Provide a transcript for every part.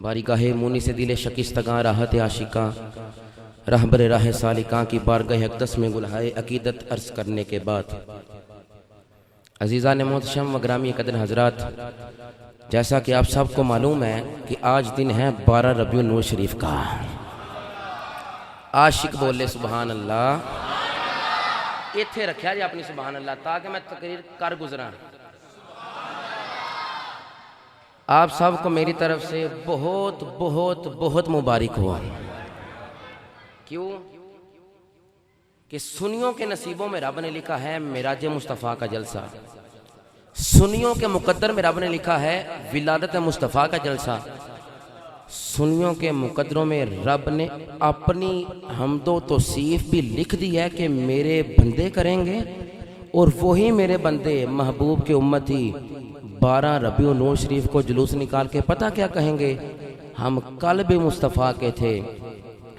बारीगाह मुनी से दिले शकिस्तगां राहत आशिकां रहबर राह सालिकां की बारगाह अक़दस में गुलहाए अकीदत अर्ज़ करने के बाद अज़ीज़ान मोहतरम व ग्रामी कदर हज़रात, जैसा कि आप सबको मालूम है कि आज दिन है 12 रबीउल नूर शरीफ का। आशिक बोले सुबहान अल्लाह। इत्थे रखा जी अपनी सुबहान अल्लाह ताकि मैं तकरीर कर गुजरा। आप सबको मेरी तरफ से बहुत बहुत बहुत मुबारक हुआ। क्यों कि सुन्नियों के नसीबों में रब ने लिखा है मिराज मुस्तफ़ा का जलसा, सुन्नियों के मुकद्दर में रब ने लिखा है विलादत मुस्तफ़ा का जलसा, सुन्नियों के मुकद्दरों में रब ने अपनी हमदो तौसीफ भी लिख दी है कि मेरे बंदे करेंगे, और वही मेरे बंदे महबूब के उम्मती 12 रबीउल नूर शरीफ को जुलूस निकाल के पता क्या कहेंगे, हम कल भी मुस्तफ़ा के थे,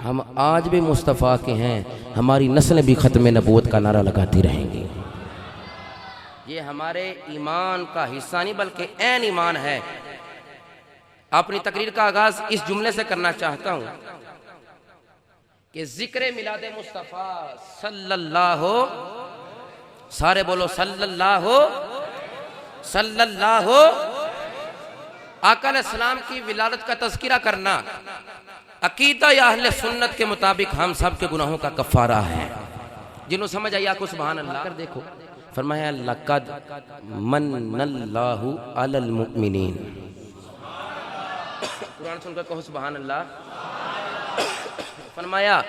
हम आज भी मुस्तफ़ा के हैं, हमारी नस्लें भी ख़त्म नबूवत का नारा लगाती रहेंगी। ये हमारे ईमान का हिस्सा नहीं बल्कि ऐन ईमान है। अपनी तकरीर का आगाज इस जुमले से करना चाहता हूं कि जिक्र मिलादे मुस्तफ़ा सल्लल्लाहु, सारे बोलो सल्लल्लाहु सल्लल्लाहु, आका अलैहिस्सलाम की विलादत का तज़किरा करना अकीदा या अहले सुन्नत के मुताबिक हम सब के गुनाहों का कफ़ारा है। जिन्हों समझ आई आको सुभान अल्लाह कर देखो। फरमाया लक़द मन्नल्लाहु अलल मुमिनीन। कुरान सुनकर कहो सुभान अल्लाह। फरमाया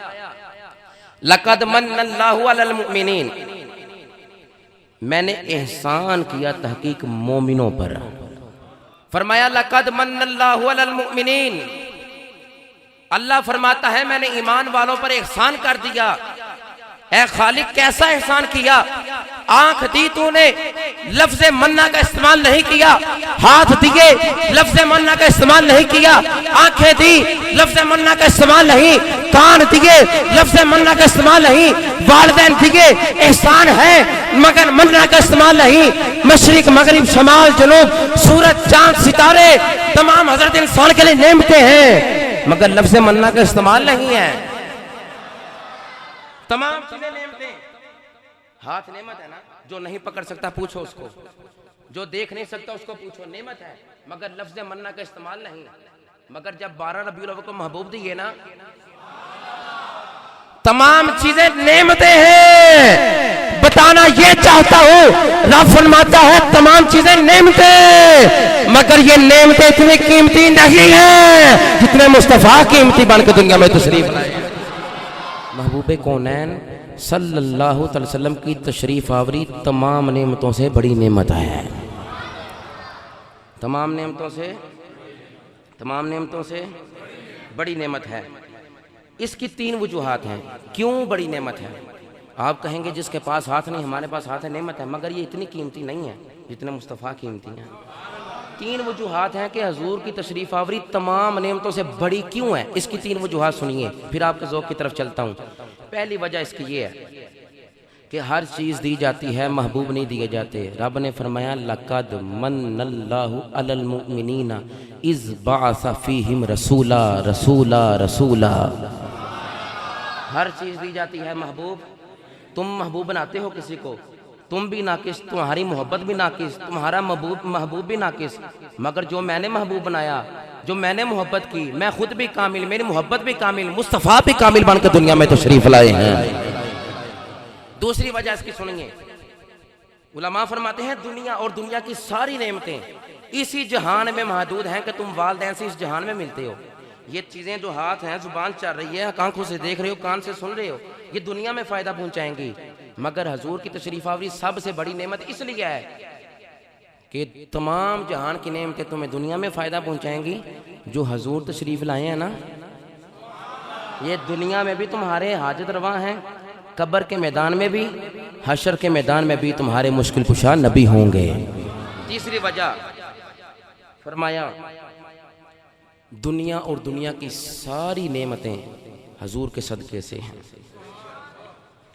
लक़द मन्नल्लाहु अलल मुमिनीन, मैंने एहसान किया तहकीक मोमिनों पर। फरमाया लक़द मन्नल्लाहु अलल मुमिनीन, अल्लाह फरमाता है मैंने ईमान वालों पर एहसान कर दिया। ऐ खालिक कैसा एहसान किया? आंख दी तूने, लफ्ज़ मन्ना का इस्तेमाल नहीं किया। हाथ दिए, लफ्ज़ मन्ना का इस्तेमाल नहीं किया। आंखें दी, लफ्ज़ मन्ना का इस्तेमाल नहीं। कान दिए, लफ्ज़ मन्ना का इस्तेमाल नहीं। वालिदैन दिए, एहसान है मगर मन्ना का इस्तेमाल नहीं। मशरिक मगरिब शमाल जनूब, सूरज चांद सितारे तमाम हजरत इंसान के लिए नेमतें हैं मगर लफ्ज़ मन्ना का इस्तेमाल नहीं है। तमाम चीजें नेमतें। हाथ नेमत है ना, जो नहीं पकड़ सकता पूछो उसको, जो देख नहीं सकता उसको पूछो, नेमत है मगर लफ्ज़ मन्ना का इस्तेमाल नहीं। मगर जब 12 रबीउल अव्वल को महबूब दिए ना, तमाम चीजें नेमतें हैं। बताना ये चाहता हूं, रब फरमाता है तमाम चीजें नेमतें, मगर ये नेमतें इतनी कीमती नहीं है जितने मुस्तफ़ा कीमती बनकर दुनिया में तशरीफ लाए। महबूबे कौनैन सल्लल्लाहु अलैहि वसल्लम की तशरीफ आवरी तमाम नेमतों से बड़ी नेमत है। तमाम नेमतों से बड़ी नेमत है। इसकी 3 वजूहात हैं क्यों बड़ी नेमत है। आप कहेंगे जिसके पास हाथ नहीं, हमारे पास हाथ है, नेमत है, मगर ये इतनी कीमती नहीं है जितने मुस्तफ़ा कीमती हैं। 3 वजूहात हैं कि हजूर की तशरीफ आवरी तमाम नेमतों से बड़ी क्यों है। इसकी 3 वजूहात सुनिए, फिर आपके ज़ौक़ की तरफ चलता हूँ। पहली वजह इसकी ये है कि हर चीज़ दी जाती है, महबूब नहीं दिए जाते। रब ने फरमाया लक़द मन्नल्लाहु अलल मुमिनीना इज़ बअसा फ़ीहिम रसूला रसूला रसूला। हर चीज़ दी जाती है महबूब। तुम महबूब बनाते हो किसी को, तुम भी नाकिस, तुम्हारी मोहब्बत भी नाकिस, तुम्हारा महबूब भी नाकिस, मगर जो मैंने महबूब बनाया, जो मैंने मोहब्बत की, मैं खुद भी कामिल, मेरी मोहब्बत भी कामिल, मुस्तफ़ा भी कामिल बनकर दुनिया में तशरीफ लाए हैं। दूसरी वजह इसकी सुनिए, उलमा फरमाते हैं दुनिया और दुनिया की सारी नेमतें इसी जहान में महदूद हैं कि तुम वालिदैन से इस जहान में मिलते हो। ये चीज़ें जो हाथ हैं, जुबान चल रही है, आंखों से देख रहे हो, कान से सुन रहे हो, ये दुनिया में फ़ायदा पहुंचाएंगी, मगर हजूर की तशरीफ आवरी सबसे बड़ी नेमत इसलिए है कि तमाम जहान की नेमतें तुम्हें दुनिया में फ़ायदा पहुंचाएंगी। जो हजूर तशरीफ लाए हैं ना, ये दुनिया में भी तुम्हारे हाजत रवा हैं, कब्र के मैदान में भी, हशर के मैदान में भी तुम्हारे मुश्किल कुशा नबी होंगे। तीसरी वजह फरमाया दुनिया और दुनिया की सारी नेमतें हजूर के सदक़े से हैं।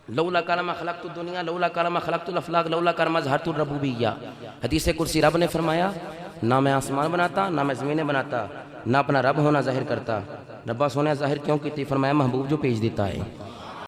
लौला कानमा खलक़तु दुनिया लौला कानमा खलक़तुल अफ़लाक लौला कानमा ज़हरतुर रबूबिय्या। हदीस कुर्सी रब ने फरमाया ना मैं आसमान बनाता ना मैं ज़मीनें बनाता نہ اپنا رب ہونا ظاہر کرتا۔ ربا سونے ظاہر کیوں کی تھی؟ فرمایا محبوب جو بھیج دیتا ہے۔